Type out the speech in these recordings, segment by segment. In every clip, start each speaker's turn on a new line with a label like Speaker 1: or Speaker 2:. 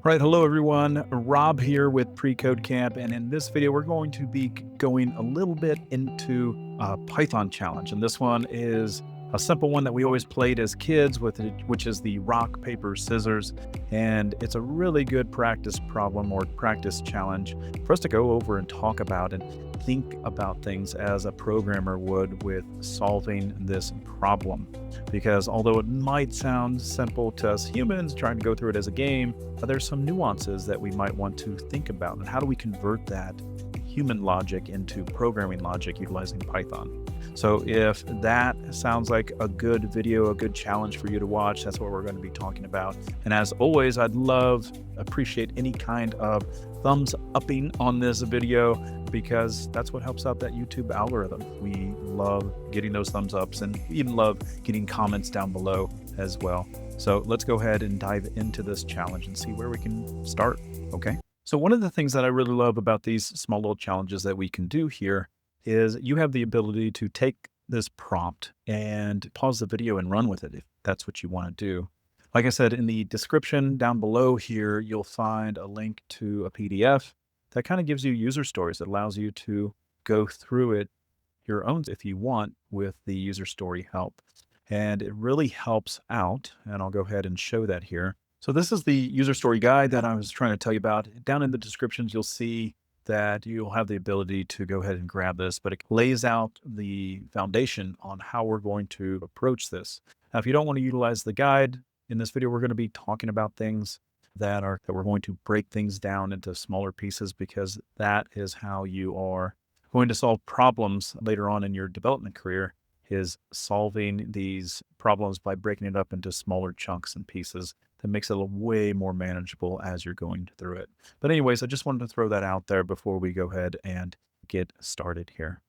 Speaker 1: All right, hello everyone. Rob here with PreCodeCamp, and in this video, we're going to be going a little bit into a Python challenge. And this one is a simple one that we always played as kids with, which is the rock, paper, scissors. And it's a really good practice problem or practice challenge for us to go over and talk about and think about things as a programmer would with solving this problem. Because although it might sound simple to us humans trying to go through it as a game, there's some nuances that we might want to think about. And how do we convert that human logic into programming logic utilizing Python? So if that sounds like a good video, a good challenge for you to watch, that's what we're going to be talking about. And as always, appreciate any kind of thumbs upping on this video, because that's what helps out that YouTube algorithm. We love getting those thumbs ups and even love getting comments down below as well. So let's go ahead and dive into this challenge and see where we can start, okay? So one of the things that I really love about these small little challenges that we can do here is you have the ability to take this prompt and pause the video and run with it if that's what you want to do. Like I said, in the description down below here, you'll find a link to a PDF that kind of gives you user stories. It allows you to go through it your own if you want with the user story help. And it really helps out. And I'll go ahead and show that here. So this is the user story guide that I was trying to tell you about. Down in the descriptions, you'll see that you'll have the ability to go ahead and grab this, but it lays out the foundation on how we're going to approach this. Now, if you don't want to utilize the guide, in this video, we're going to be talking about things that we're going to break things down into smaller pieces, because that is how you are going to solve problems later on in your development career, is solving these problems by breaking it up into smaller chunks and pieces. That makes it way more manageable as you're going through it. But anyways, I just wanted to throw that out there before we go ahead and get started here.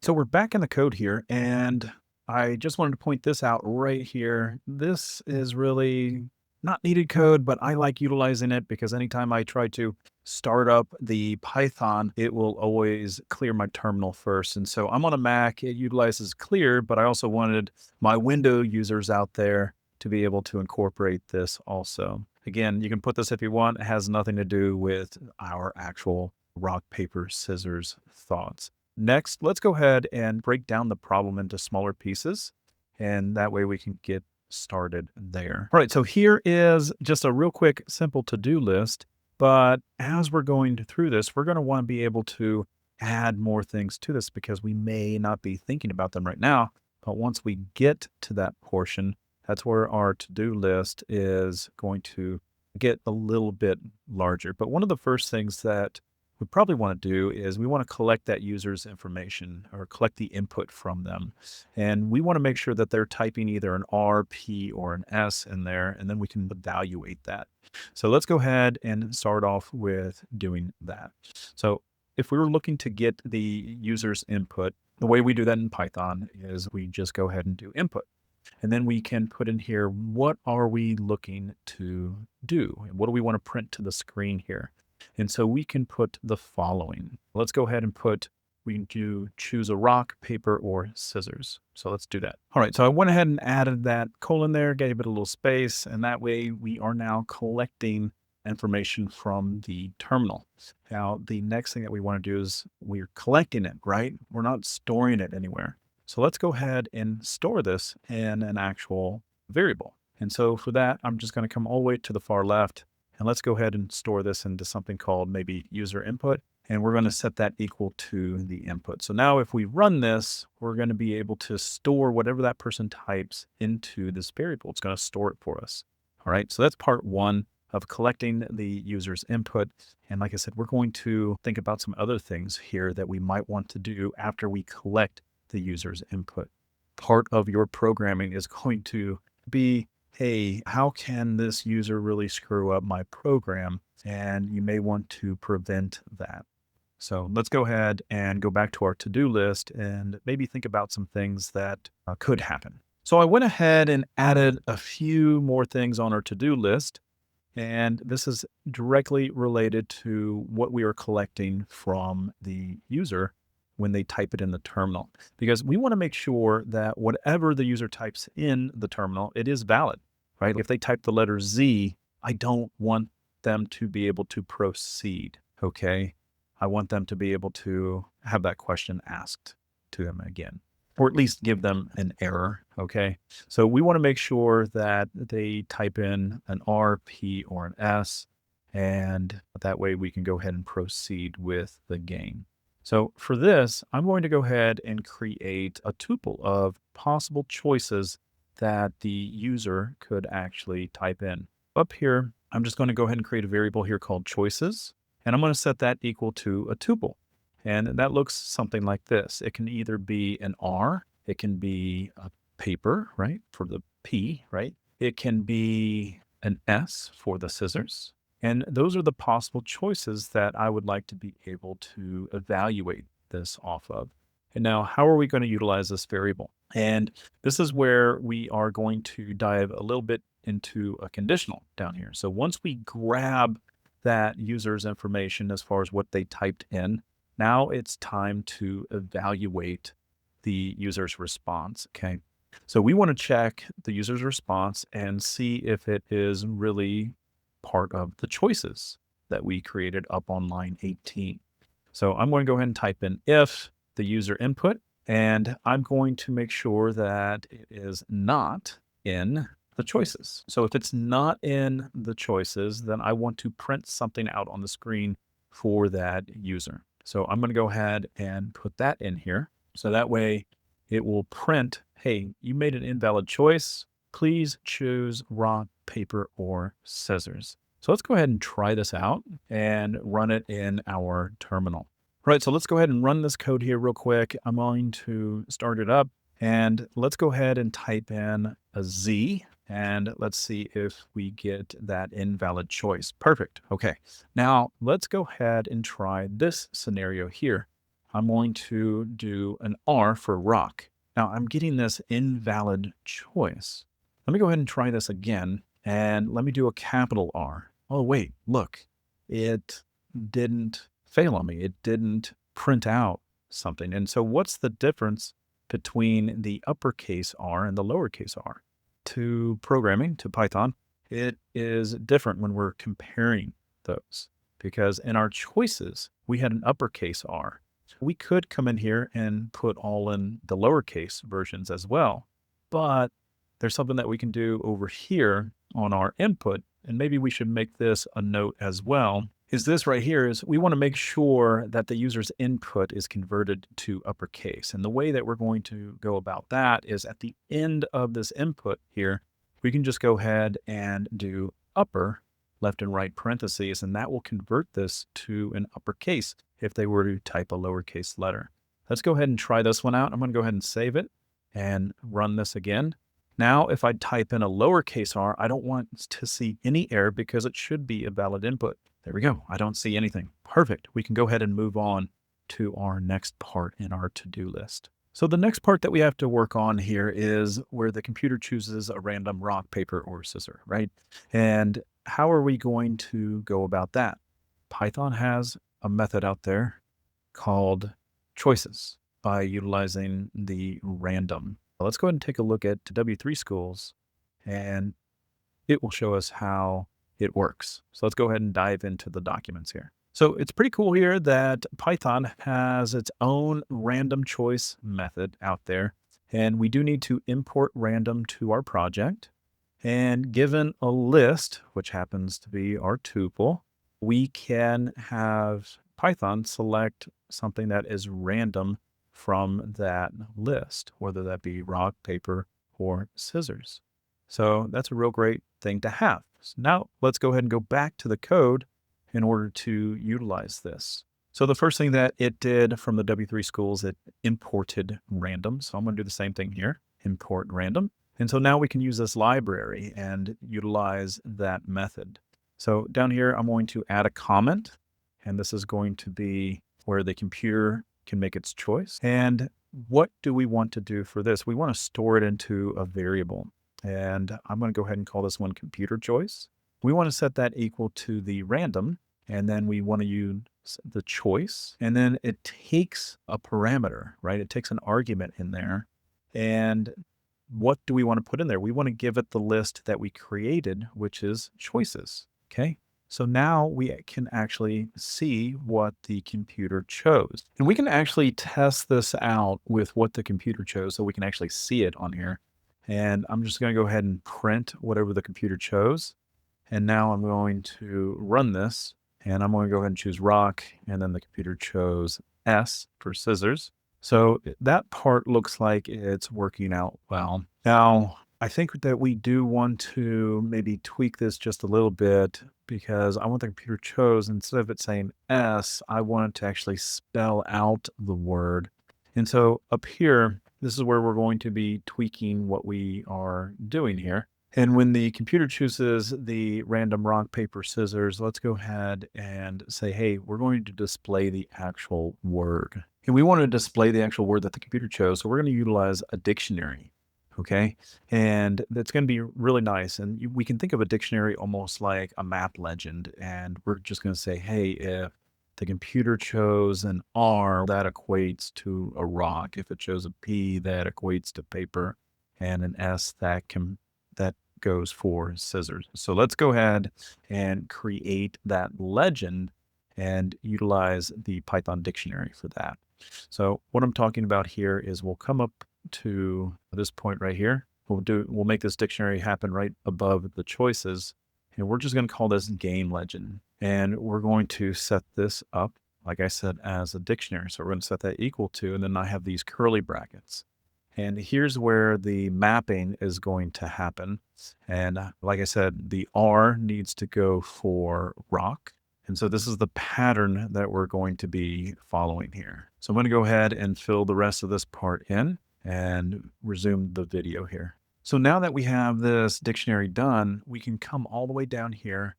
Speaker 1: So we're back in the code here, and I just wanted to point this out right here. This is really not needed code, but I like utilizing it because anytime I try to start up the Python, it will always clear my terminal first. And so I'm on a Mac, it utilizes clear, but I also wanted my Windows users out there to be able to incorporate this also. Again, you can put this if you want. It has nothing to do with our actual rock, paper, scissors thoughts. Next, let's go ahead and break down the problem into smaller pieces, and that way we can get started there. All right, so here is just a real quick, simple to-do list. But as we're going through this, we're going to want to be able to add more things to this because we may not be thinking about them right now. But once we get to that portion, that's where our to-do list is going to get a little bit larger. But one of the first things that we probably want to do is we want to collect that user's information or collect the input from them. And we want to make sure that they're typing either an R, P, or an S in there, and then we can evaluate that. So let's go ahead and start off with doing that. So if we were looking to get the user's input, the way we do that in Python is we just go ahead and do input. And then we can put in here, what are we looking to do? And what do we want to print to the screen here? And so we can put the following. Let's go ahead and we can choose a rock, paper, or scissors. So let's do that. All right, so I went ahead and added that colon there, gave it a little space, and that way we are now collecting information from the terminal. Now, the next thing that we want to do is we're collecting it, right? We're not storing it anywhere. So let's go ahead and store this in an actual variable. And so for that, I'm just going to come all the way to the far left, and let's go ahead and store this into something called maybe user input. And we're going to set that equal to the input. So now if we run this, we're going to be able to store whatever that person types into this variable. It's going to store it for us. All right, so that's part one of collecting the user's input. And like I said, we're going to think about some other things here that we might want to do after we collect the user's input. Part of your programming is going to be, hey, how can this user really screw up my program? And you may want to prevent that. So let's go ahead and go back to our to-do list and maybe think about some things that could happen. So I went ahead and added a few more things on our to-do list. And this is directly related to what we are collecting from the user when they type it in the terminal, because we want to make sure that whatever the user types in the terminal, it is valid, right? If they type the letter Z, I don't want them to be able to proceed, okay? I want them to be able to have that question asked to them again, or at least give them an error, okay? So we want to make sure that they type in an R, P, or an S, and that way we can go ahead and proceed with the game. So for this, I'm going to go ahead and create a tuple of possible choices that the user could actually type in. Up here, I'm just going to go ahead and create a variable here called choices, and I'm going to set that equal to a tuple. And that looks something like this. It can either be an R, it can be a paper, right, for the P, right? It can be an S for the scissors. And those are the possible choices that I would like to be able to evaluate this off of. And now, how are we going to utilize this variable? And this is where we are going to dive a little bit into a conditional down here. So once we grab that user's information as far as what they typed in, now it's time to evaluate the user's response, okay? So we want to check the user's response and see if it is really part of the choices that we created up on line 18. So I'm going to go ahead and type in if the user input, and I'm going to make sure that it is not in the choices. So if it's not in the choices, then I want to print something out on the screen for that user. So I'm going to go ahead and put that in here. So that way it will print, hey, you made an invalid choice. Please choose rock, paper, or scissors. So let's go ahead and try this out and run it in our terminal. All right, so let's go ahead and run this code here real quick. I'm going to start it up, and let's go ahead and type in a Z, and let's see if we get that invalid choice. Perfect. Okay, now let's go ahead and try this scenario here. I'm going to do an R for rock. Now I'm getting this invalid choice. Let me go ahead and try this again, and let me do a capital R. Oh, wait, look, it didn't fail on me. It didn't print out something. And so what's the difference between the uppercase R and the lowercase r? To programming, to Python, it is different when we're comparing those, because in our choices, we had an uppercase R. We could come in here and put all in the lowercase versions as well, but there's something that we can do over here on our input, and maybe we should make this a note as well, is this right here is we want to make sure that the user's input is converted to uppercase. And the way that we're going to go about that is at the end of this input here, we can just go ahead and do upper left and right parentheses, and that will convert this to an uppercase if they were to type a lowercase letter. Let's go ahead and try this one out. I'm going to go ahead and save it and run this again. Now, if I type in a lowercase r, I don't want to see any error because it should be a valid input. There we go. I don't see anything. Perfect. We can go ahead and move on to our next part in our to-do list. So the next part that we have to work on here is where the computer chooses a random rock, paper, or scissor, right? And how are we going to go about that? Python has a method out there called choices by utilizing the random. Let's go ahead and take a look at W3 schools, and it will show us how it works. So let's go ahead and dive into the documents here. So it's pretty cool here that Python has its own random choice method out there. And we do need to import random to our project. And given a list, which happens to be our tuple, we can have Python select something that is random from that list, whether that be rock, paper, or scissors. So that's a real great thing to have. So now let's go ahead and go back to the code in order to utilize this. So the first thing that it did from the W3 schools, it imported random. So I'm going to do the same thing here, import random. And so now we can use this library and utilize that method. So down here, I'm going to add a comment, and this is going to be where the computer can make its choice. And what do we want to do for this? We want to store it into a variable. And I'm going to go ahead and call this one computer choice. We want to set that equal to the random, and then we want to use the choice. And then it takes a parameter, right? It takes an argument in there. And what do we want to put in there? We want to give it the list that we created, which is choices. Okay. So now we can actually see what the computer chose. And we can actually test this out with what the computer chose so we can actually see it on here. And I'm just going to go ahead and print whatever the computer chose. And now I'm going to run this, and I'm going to go ahead and choose rock, and then the computer chose S for scissors. So that part looks like it's working out well. Now, I think that we do want to maybe tweak this just a little bit because I want the computer chose, instead of it saying S, I want it to actually spell out the word. And so up here, this is where we're going to be tweaking what we are doing here. And when the computer chooses the random rock, paper, scissors, let's go ahead and say, hey, we're going to display the actual word. And we want to display the actual word that the computer chose. So we're going to utilize a dictionary. Okay. And that's going to be really nice. And we can think of a dictionary almost like a map legend. And we're just going to say, hey, if the computer chose an R, that equates to a rock. If it chose a P, that equates to paper. And an S, that goes for scissors. So let's go ahead and create that legend and utilize the Python dictionary for that. So what I'm talking about here is we'll come up to this point right here. We'll make this dictionary happen right above the choices. And we're just going to call this game legend. And we're going to set this up, like I said, as a dictionary. So we're going to set that equal to, and then I have these curly brackets. And here's where the mapping is going to happen. And like I said, the R needs to go for rock. And so this is the pattern that we're going to be following here. So I'm going to go ahead and fill the rest of this part in and resume the video here. So now that we have this dictionary done, we can come all the way down here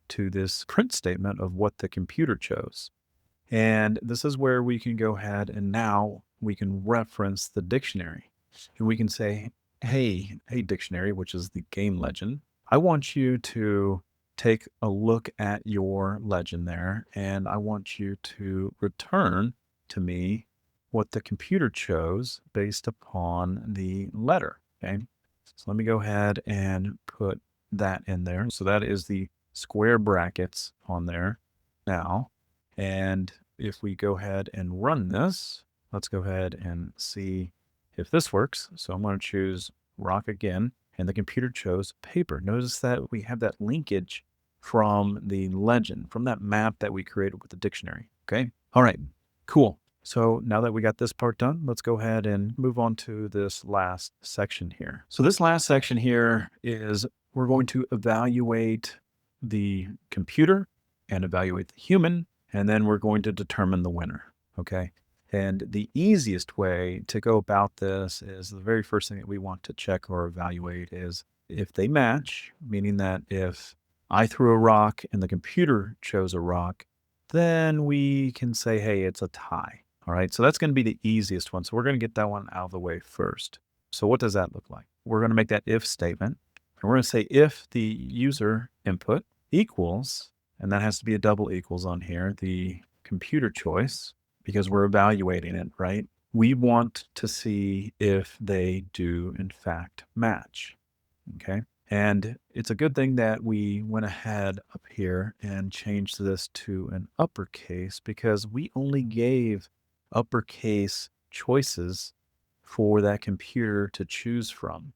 Speaker 1: to this print statement of what the computer chose. And this is where we can go ahead and now we can reference the dictionary. And we can say, hey dictionary, which is the game legend, I want you to take a look at your legend there, and I want you to return to me what the computer chose based upon the letter. Okay. So let me go ahead and put that in there. So that is the square brackets on there now. And if we go ahead and run this, let's go ahead and see if this works. So I'm going to choose rock again, and the computer chose paper. Notice that we have that linkage from the legend, from that map that we created with the dictionary. Okay. All right, cool. So now that we got this part done, let's go ahead and move on to this last section here. So this last section here is we're going to evaluate the computer and evaluate the human, and then we're going to determine the winner. Okay. And the easiest way to go about this is the very first thing that we want to check or evaluate is if they match, meaning that if I threw a rock and the computer chose a rock, then we can say, hey, it's a tie. All right, so that's going to be the easiest one. So we're going to get that one out of the way first. So what does that look like? We're going to make that if statement. And we're going to say if the user input equals, and that has to be a double equals on here, the computer choice, because we're evaluating it, right? We want to see if they do in fact match, okay? And it's a good thing that we went ahead up here and changed this to an uppercase because we only gave uppercase choices for that computer to choose from,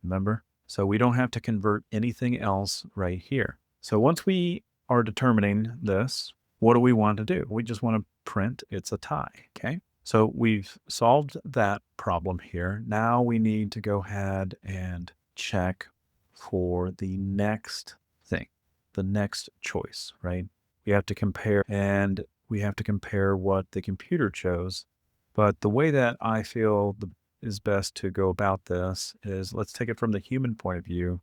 Speaker 1: remember? So we don't have to convert anything else right here. So once we are determining this, what do we want to do? We just want to print it's a tie, okay? So we've solved that problem here. Now we need to go ahead and check for the next thing, the next choice, right? We have to compare, and we have to compare what the computer chose. But the way that I feel is best to go about this is let's take it from the human point of view.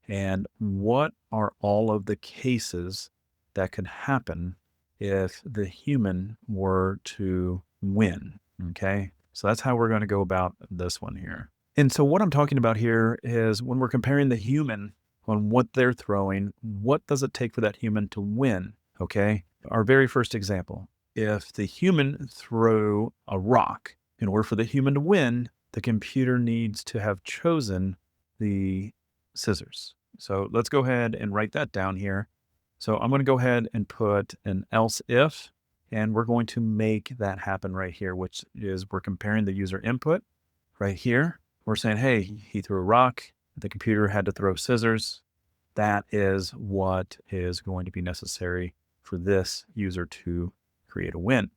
Speaker 1: And what are all of the cases that could happen if the human were to win? Okay. So that's how we're going to go about this one here. And so what I'm talking about here is when we're comparing the human on what they're throwing, what does it take for that human to win? Okay. Our very first example, if the human threw a rock, in order for the human to win, the computer needs to have chosen the scissors. So let's go ahead and write that down here. So I'm going to go ahead and put an else if, and we're going to make that happen right here, which is we're comparing the user input right here. We're saying, hey, he threw a rock. The computer had to throw scissors. That is what is going to be necessary for this user to create a win.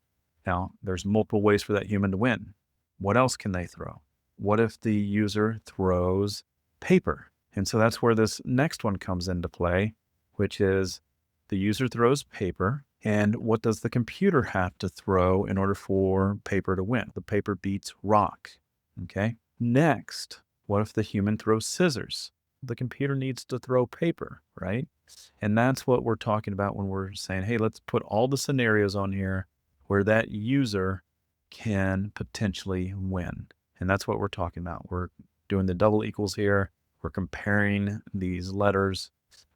Speaker 1: Now, there's multiple ways for that human to win. What else can they throw? What if the user throws paper? And so that's where this next one comes into play, which is the user throws paper. And what does the computer have to throw in order for paper to win? The paper beats rock. Okay. Next, what if the human throws scissors? The computer needs to throw paper, right? And that's what we're talking about when we're saying, hey, let's put all the scenarios on here where that user can potentially win. And that's what we're talking about. We're doing the double equals here. We're comparing these letters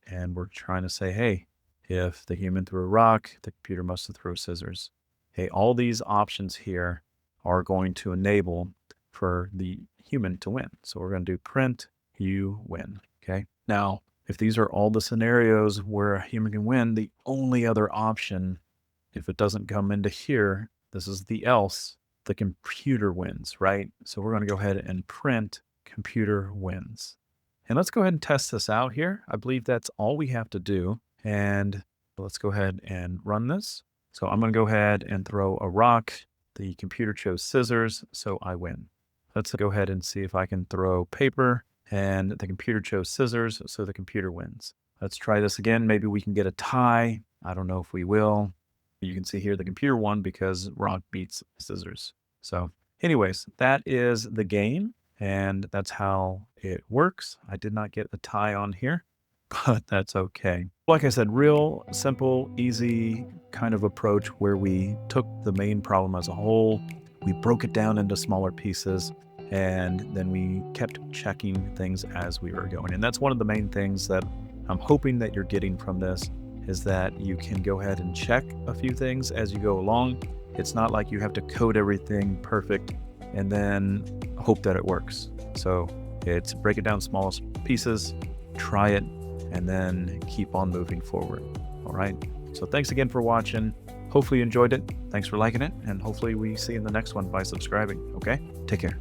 Speaker 1: and we're trying to say, hey, if the human threw a rock, the computer must have thrown scissors. Hey, all these options here are going to enable for the human to win. So we're going to do print, you win. Okay. Now, if these are all the scenarios where a human can win, the only other option, if it doesn't come into here, this is the else, the computer wins, right? So we're going to go ahead and print computer wins. And let's go ahead and test this out here. I believe that's all we have to do. And let's go ahead and run this. So I'm going to go ahead and throw a rock. The computer chose scissors, so I win. Let's go ahead and see if I can throw paper, and the computer chose scissors, so the computer wins. Let's try this again. Maybe we can get a tie. I don't know if we will. You can see here the computer won because rock beats scissors. So anyways, that is the game, and that's how it works. I did not get a tie on here, but that's okay. Like I said, real simple, easy kind of approach where we took the main problem as a whole, we broke it down into smaller pieces, and then we kept checking things as we were going. And that's one of the main things that I'm hoping that you're getting from this, is that you can go ahead and check a few things as you go along. It's not like you have to code everything perfect and then hope that it works. So it's break it down small pieces, try it, and then keep on moving forward. All right. So thanks again for watching. Hopefully you enjoyed it. Thanks for liking it. And hopefully we see you in the next one by subscribing. Okay. Take care.